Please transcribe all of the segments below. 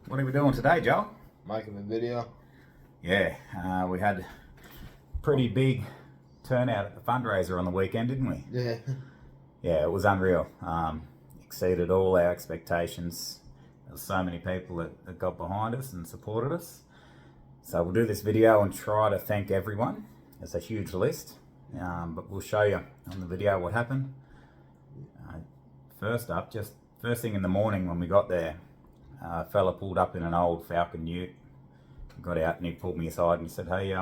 What are we doing today, Joel? Making a video. Yeah, we had pretty big turnout at the fundraiser on the weekend, didn't we? Yeah. Yeah, it was unreal. Exceeded all our expectations. There were so many people that got behind us and supported us. So we'll do this video and try to thank everyone. It's a huge list, but we'll show you on the video what happened. First up, just first thing in the morning when we got there, a fella pulled up in an old Falcon Ute. Got out and he pulled me aside and he said, "Hey,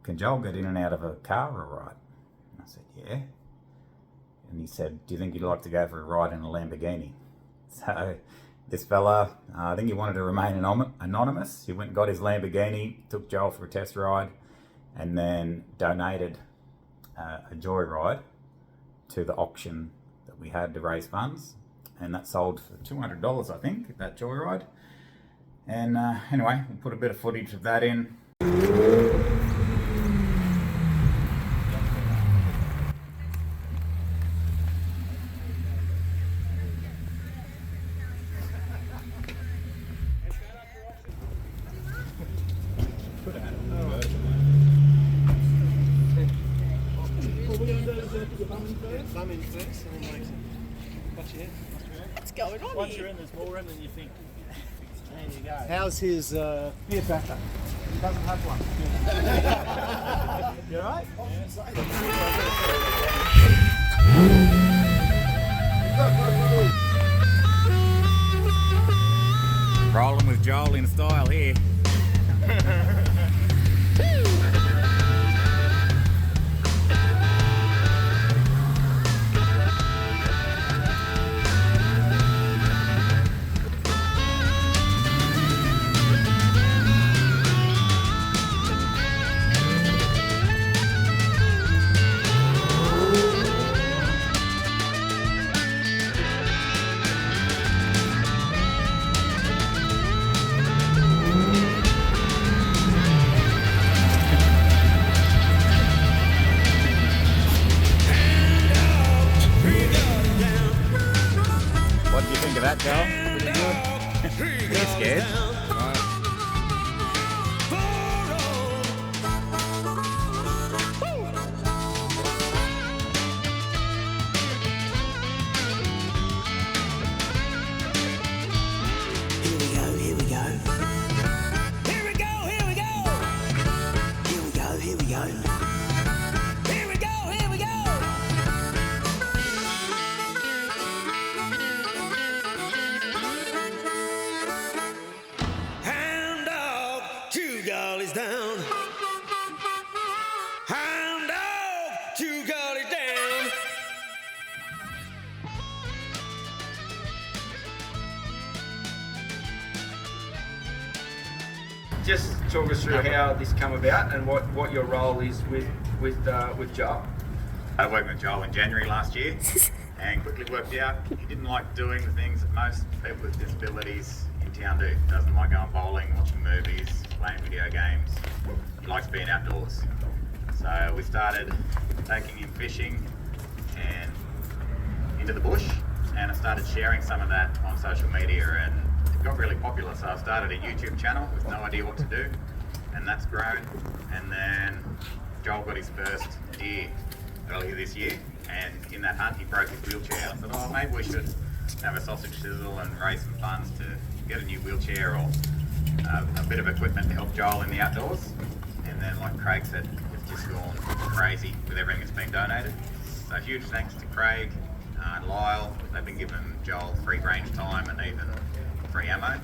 can Joel get in and out of a car or a ride?" And I said, "Yeah." And he said, "Do you think you'd like to go for a ride in a Lamborghini?" So this fella, I think he wanted to remain anonymous. He went and got his Lamborghini, took Joel for a test ride, and then donated a joyride to the auction that we had to raise funds. And that sold for $200, I think, that joyride. And anyway, we'll put a bit of footage of that in. What's going on Once here? you're in, there's more in than you think. There you go. How's his beer backer? He doesn't have one. You alright? Rolling with Joel in style here. What do you think of that, Joel? Pretty good. You're scared. Here we go, here we go. Here we go, here we go. Here we go, here we go. Here we go, here we go. Hound dog, two gullies down. Hound dog, two gullies down. Just talk us through how this come about and what your role is with Joel. I worked with Joel in January last year and quickly worked out he didn't like doing the things that most people with disabilities in town do. Doesn't like going bowling, watching movies, playing video games. He likes being outdoors. So we started taking him fishing and into the bush, and I started sharing some of that on social media, and it got really popular. So I started a YouTube channel with no idea what to do, and that's grown. And then Joel got his first deer earlier this year, and in that hunt he broke his wheelchair. I said, "Oh, maybe we should have a sausage sizzle and raise some funds to get a new wheelchair or a bit of equipment to help Joel in the outdoors." And then, like Craig said, it's just gone crazy with everything that's been donated. So huge thanks to Craig and Lyle. They've been giving Joel free range time and even free ammo.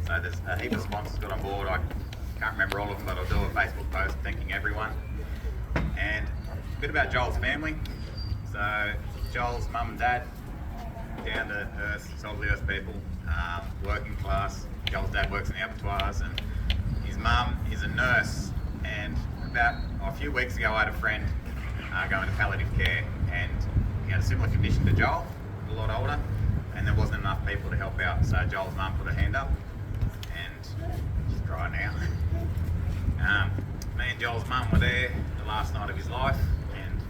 So there's a heap of sponsors got on board. I can't remember all of them, but I'll do a Facebook post thanking everyone. And a bit about Joel's family. So Joel's mum and dad, down to earth, salty earth people, working class. Joel's dad works in the abattoirs, and his mum is a nurse. And about a few weeks ago, I had a friend going to palliative care, and he had a similar condition to Joel, a lot older, and there wasn't enough people to help out. So Joel's mum put her hand up, and she's dry now. Me and Joel's mum were there the last night of his life, and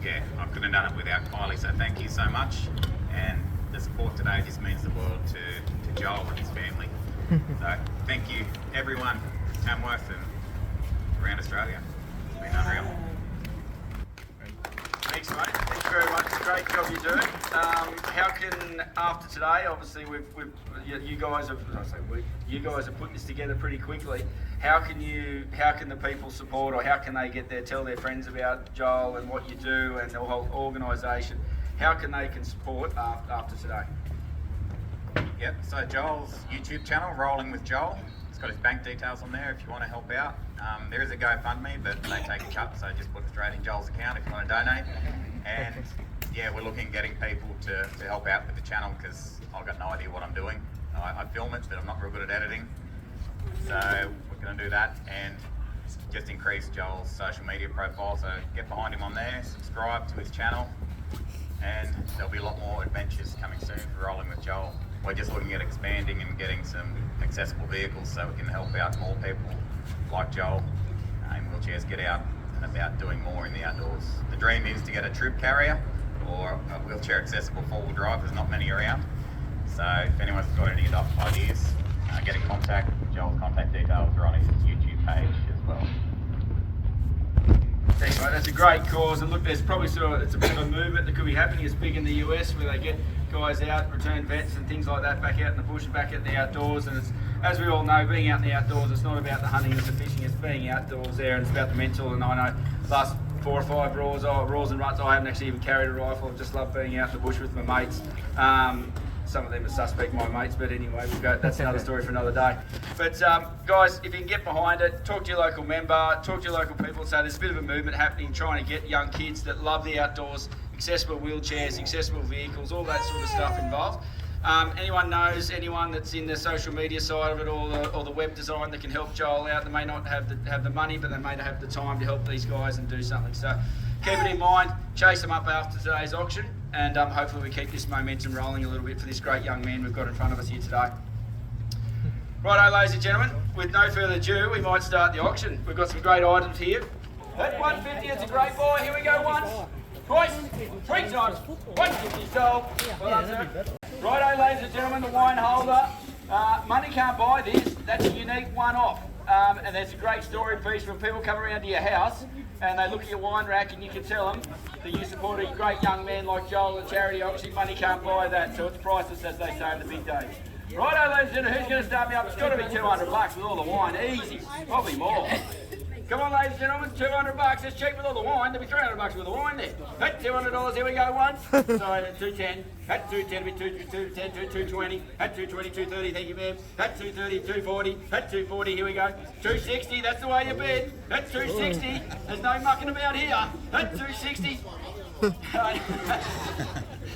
yeah, I couldn't have done it without Kylie, so thank you so much. And the support today just means the world to Joel and his family. So thank you everyone, Tamworth and around Australia. It's been unreal. Thanks, mate. Thanks very much. It's a great job you're doing. How can, after today, obviously you guys have put this together pretty quickly. How can the people support, or how can they tell their friends about Joel and what you do and the whole organisation? How can they support after today? Yep, so Joel's YouTube channel, Rolling with Joel. It's got his bank details on there if you want to help out. There is a GoFundMe, but they take a cut, so just put it straight in Joel's account if you want to donate. And yeah, we're looking at getting people to help out with the channel because I've got no idea what I'm doing. I film it, but I'm not real good at editing. So we're going to do that and just increase Joel's social media profile. So get behind him on there, subscribe to his channel, and there'll be a lot more adventures coming soon for Rolling with Joel. We're just looking at expanding and getting some accessible vehicles so we can help out more people like Joel in wheelchairs get out and about doing more in the outdoors. The dream is to get a troop carrier or a wheelchair accessible four-wheel drive. There's not many around. So if anyone's got any ideas, get in contact. Joel's contact details are on his YouTube page as well. Thanks, mate. That's a great cause, and look, there's probably it's a bit of a movement that could be happening. It's big in the US where they get guys out, return vets and things like that, back out in the bush, back out in the outdoors. And it's, as we all know, being out in the outdoors, it's not about the hunting and the fishing, it's being outdoors there, and it's about the mental. And I know last 4 or 5 roars and ruts, I haven't actually even carried a rifle. I just love being out in the bush with my mates. Some of them are suspect, my mates, but anyway, that's another story for another day. But guys, if you can get behind it, talk to your local member, talk to your local people, so there's a bit of a movement happening, trying to get young kids that love the outdoors, accessible wheelchairs, accessible vehicles, all that sort of stuff involved. Anyone knows anyone that's in the social media side of it, or the web design that can help Joel out? They may not have the money, but they may have the time to help these guys and do something. So keep it in mind, chase them up after today's auction, and hopefully we keep this momentum rolling a little bit for this great young man we've got in front of us here today. Righto, ladies and gentlemen, with no further ado, we might start the auction. We've got some great items here. At 150, it's a great buy. Here we go, once, twice, 3 times, 150 sold. Well done, sir. Righto, ladies and gentlemen, the wine holder. Money can't buy this. That's a unique one-off. And there's a great story piece when people come around to your house and they look at your wine rack, and you can tell them that you support a great young man like Joel at charity auction. Money can't buy that, so it's priceless, as they say in the big days. Righto, ladies and gentlemen, who's going to start me up? It's got to be $200 with all the wine. Easy, probably more. Come on, ladies and gentlemen, $200. It's cheap with all the wine. There'll be $300 with the wine there. At $200, here we go, once. Sorry, at $210. At $210, $210, $220. At $220, $230, thank you, ma'am. At $230, $240. At $240, here we go. $260, that's the way you bid. At $260, there's no mucking about here. At $260.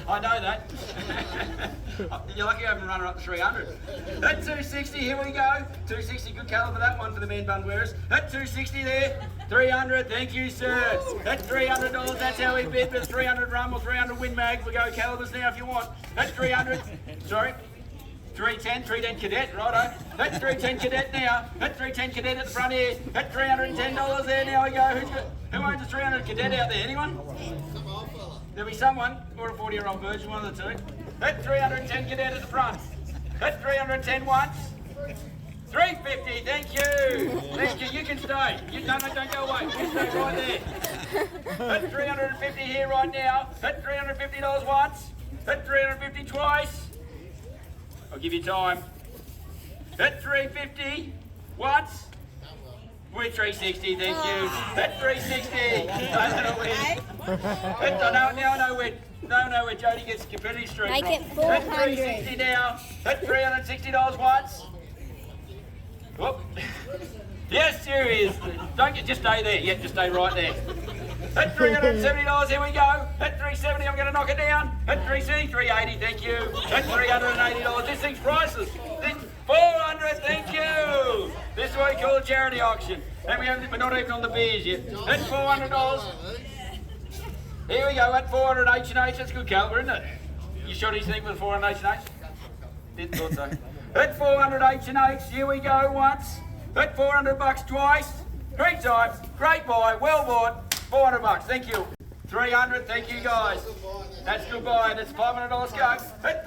I know that. You're lucky I haven't run her up to 300. At 260, here we go. 260, good calibre that one for the man bun wearers. At 260 there. 300, thank you, sir. At $300, that's how we bid with 300 rum or 300 Win Mag. We go calibers now if you want. At 300, sorry. 310 cadet, righto. That's 310 cadet now. That's 310 cadet at the front here. At $310 there, now we go. Who owns a 300 cadet out there? Anyone? There'll be someone, or a 40-year-old virgin, one of the two. That's 310 cadet at the front. That's 310 once. 350, thank you. Thank you, you can stay. No, don't go away. You stay right there. That's 350 here right now. That's $350 once. That's 350 twice. I'll give you time. That's 350 once. We're 360, thank you. That's 360. Now I know where Jody gets competitive street from. Make it 400. That's 360 now. That's $360 once. Whoop. Yes, seriously. Just stay there. Yeah, just stay right there. At $370, here we go. At $370, I'm going to knock it down. At $370, $380, thank you. At $380, this thing's priceless. $400, thank you. This is what we call a charity auction. And we're not even on the beers yet. At $400. Here we go, at 400 H&H. That's good calibre, isn't it? You shot his thing with 400 H&H? Didn't thought so. At 400 H&H, here we go once. At $400 twice. 3 times. Great buy, well bought. $400, thank you. 300, thank you guys. That's goodbye. That's $500 go. Hit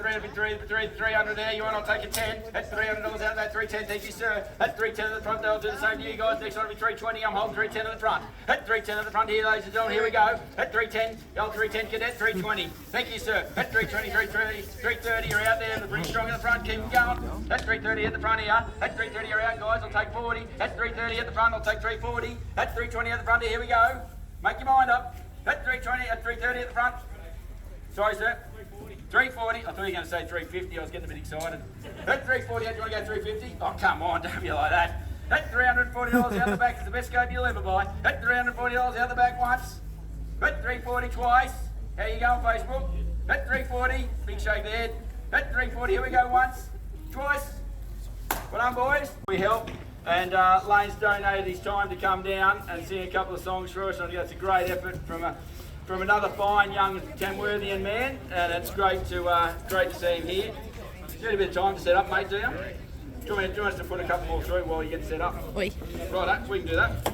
300 there. You want? I'll take a 10. That's $300 out of that. 310, thank you, sir. That's 310 at the front. I'll do the same to you guys. Next one will be 320. I'm holding 310 at the front. Hit 310 at the front here, ladies and gentlemen. Here we go. Hit 310. Old 310 cadet. 320. Thank you, sir. Hit 320, 330, 330. You're out there. Pretty strong at the front. Keep them going. That's 330 at the front here. That's 330. You're out, guys. I'll take 40. That's 330 at the front. I'll take 340. That's 320 at the front here. Here we go. Make your mind up. At 320, at 330 at the front. Sorry, sir. 340. I thought you were going to say 350. I was getting a bit excited. At 340, do you want to go 350? Oh, come on, don't be like that. At $340 out the back is the best scope you'll ever buy. At $340 out the back once. At 340 twice. How you going, Facebook? At 340, big shake the head. At 340, here we go once, twice. Well done, boys. We help. And Lane's donated his time to come down and sing a couple of songs for us. I think that's a great effort from another fine young Tamworthian man, and it's great to see him here. You need a bit of time to set up, mate, do you? Do you want us to put a couple more through while you get set up? Oi. Right, we can do that.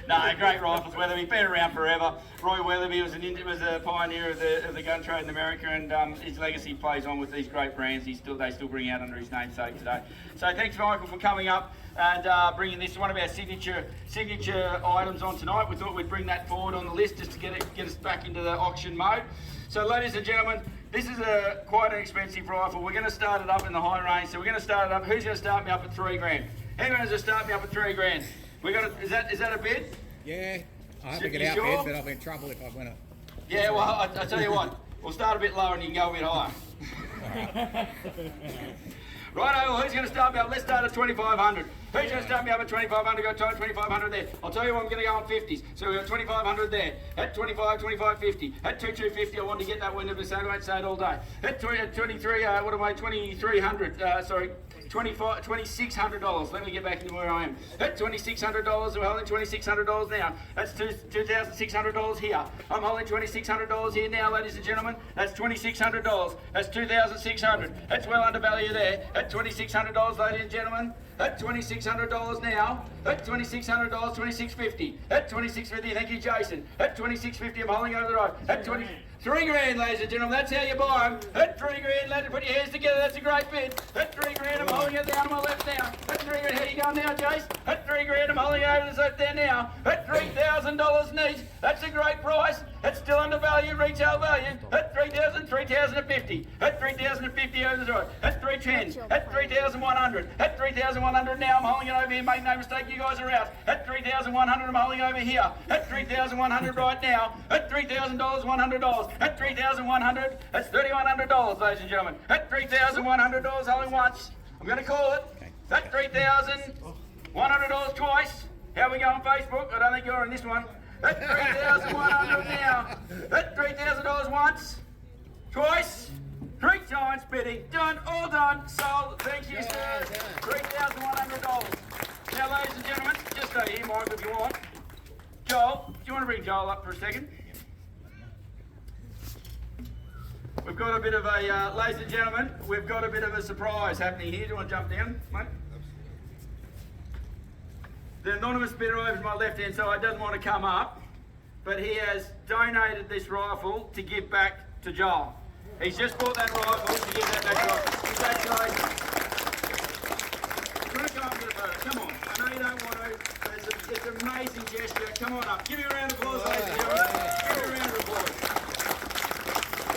No, great rifles, Weatherby. Been around forever. Roy Weatherby was a pioneer of the gun trade in America, and his legacy plays on with these great brands. They still bring out under his namesake today. So thanks, Michael, for coming up and bringing this one of our signature items on tonight. We thought we'd bring that forward on the list just to get us back into the auction mode. So, ladies and gentlemen, this is quite an expensive rifle. We're going to start it up in the high range. So we're going to start it up. Who's going to start me up at $3,000? Anyone's going to start me up at $3,000? Is that a bid? Yeah, I hope You I get out sure? bid, but I'll be in trouble if I win it. Yeah, well, I tell you what, we'll start a bit lower and you can go a bit higher. Righto, who's going to start me up? Let's start at 2,500. Who's going to start me up at 2,500? Go 2,500 there. I'll tell you what, I'm going to go on 50s. So we've got 2,500 there. At 25, 25.50. At 2,250, I want to get that window, but so I won't say it all day. At 23, what am I? 2,300. Sorry. $2,600. Let me get back into where I am. At $2,600, we're holding $2,600 now. That's $2,600 here. I'm holding $2,600 here now, ladies and gentlemen. That's $2,600. That's $2,600. That's well under value there. At $2,600, ladies and gentlemen. At $2,600 now. At $2,600, $2,650. At $2,650, thank you, Jason. At $2,650, I'm holding over the road. At $3,000, ladies and gentlemen, that's how you buy them. At $3,000, ladies, put your hands together, that's a great bid. At $3,000, I'm holding it down on my left now. At $3,000, how you going now, Jace? At $3,000, I'm holding over this left there now. At $3,000 neat, that's a great price. It's still undervalued, retail value. At $3,000, $3,050. At $3,050 over the road. At $3,10. At $3,100. At $3,100 now, I'm holding it over here. Make no mistake, you guys are out. At $3,100, I'm holding over here. At $3,100 right now. At $3,000, $100. At $3,100, that's $3,100, ladies and gentlemen. At $3,100, only once. I'm going to call it. At $3,100 twice. How we go on Facebook? I don't think you're on this one. At $3,100 now. At $3,000 once. Twice. 3 times bidding. Done. All done. Sold. Thank you, sir. $3,100. Now, ladies and gentlemen, just stay here, Mike, if you want. Joel, do you want to bring Joel up for a second? We've got a bit of a, ladies and gentlemen, we've got a bit of a surprise happening here. Do you want to jump down, mate? The anonymous bidder over to my left-hand side doesn't want to come up, but he has donated this rifle to give back to Joel. He's just bought that rifle to give that back to Joel. Congratulations. You want to go up to the photo? Come on. I know you don't want to. It's an amazing gesture. Come on up. Give me a round of applause, ladies and gentlemen. Give me a round of applause.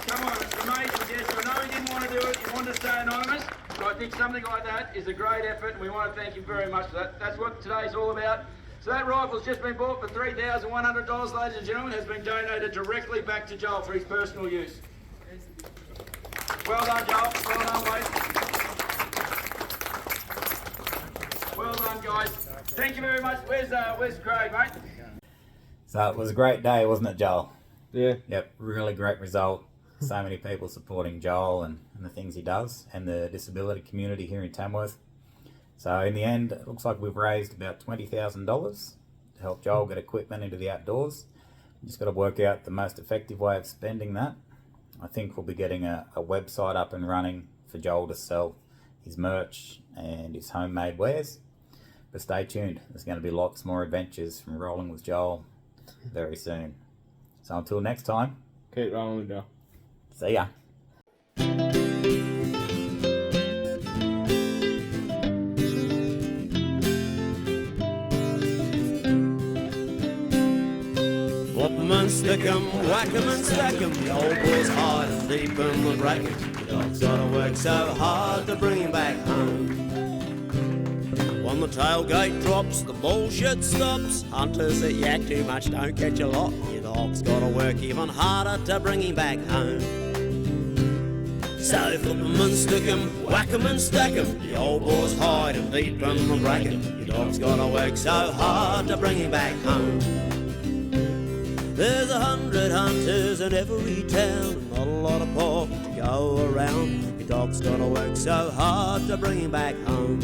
Come on, it's an amazing gesture. I know he didn't want to do it, he wanted to stay anonymous, but I think something like that is a great effort, and we want to thank him very much for that. That's what today's all about. So that rifle's just been bought for $3,100, ladies and gentlemen, has been donated directly back to Joel for his personal use. Well done, Joel. Well done, mate. Well done, guys. Thank you very much. Where's Craig, mate? So it was a great day, wasn't it, Joel? Yeah. Yep, really great result. So many people supporting Joel and the things he does and the disability community here in Tamworth. So in the end, it looks like we've raised about $20,000 to help Joel get equipment into the outdoors. We just got to work out the most effective way of spending that. I think we'll be getting a website up and running for Joel to sell his merch and his homemade wares. But stay tuned, there's going to be lots more adventures from Rolling with Joel very soon. So until next time, Keep rolling with Joe. see ya. Flip 'em and stick 'em, whack 'em and stack 'em. The old boy's hide and deep in the bracken. The dog's gotta work so hard to bring him back home. When the tailgate drops, the bullshit stops. Hunters that yak too much don't catch a lot. Your dog's gotta work even harder to bring him back home. So flip 'em and stick 'em, whack 'em and stack 'em. The old boy's hide and deep in the bracken. Your dog's gotta work so hard to bring him back home. There's 100 hunters in every town, not a lot of pork to go around. Your dog's gotta work so hard to bring him back home.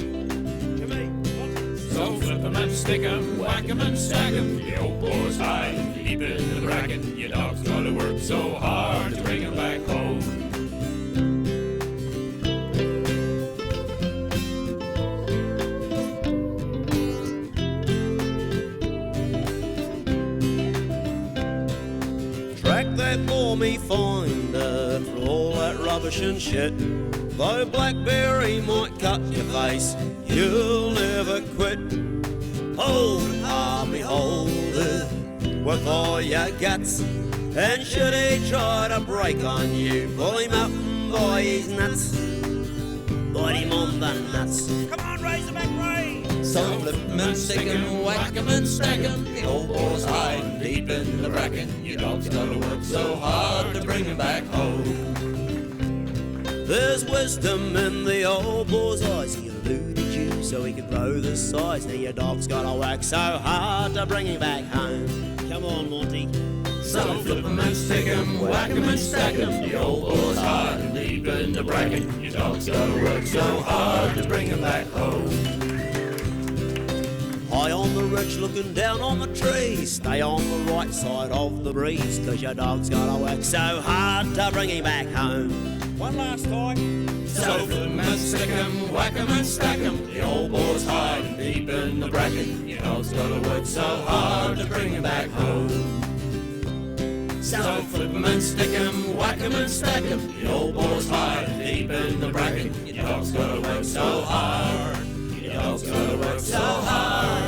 So flip 'em and stick 'em, whack 'em and stack 'em. The old boy's high, deep in the bracken. Your dog's gotta work so hard to bring him back home. Track that for me finder through all that rubbish and shit. Though Blackberry might cut your face, you'll never quit. Hold him, army, hold it with all your guts. And should he try to break on you, pull him up by his nuts. Bite him on the nuts. Come on, Razorback Ray! So flip 'em and stick 'em, whack 'em and stack 'em. The old boy's hiding deep in the bracken. Your dog's gotta work so hard to bring him back home. There's wisdom in the old boy's eyes. He eluded you so he could grow the size. Now your dog's gotta work so hard to bring him back home. Come on, Monty. So flip 'em and stick 'em, whack 'em and stack 'em. The old boy's hiding deep in the bracken. Your dog's gotta work so hard to bring him back home. High on the ridge looking down on the trees. Stay on the right side of the breeze, 'cause your dog's gotta work so hard to bring him back home. One last time. So flip 'em and stick 'em, whack 'em and stack 'em. The old boy's hiding deep in the bracken. Your dog's gotta work so hard to bring him back home. So flip 'em and stick 'em, whack 'em and stack 'em. The old boy's hiding deep in the bracken. Your dog's gotta work so hard. Your dog's gotta work so hard.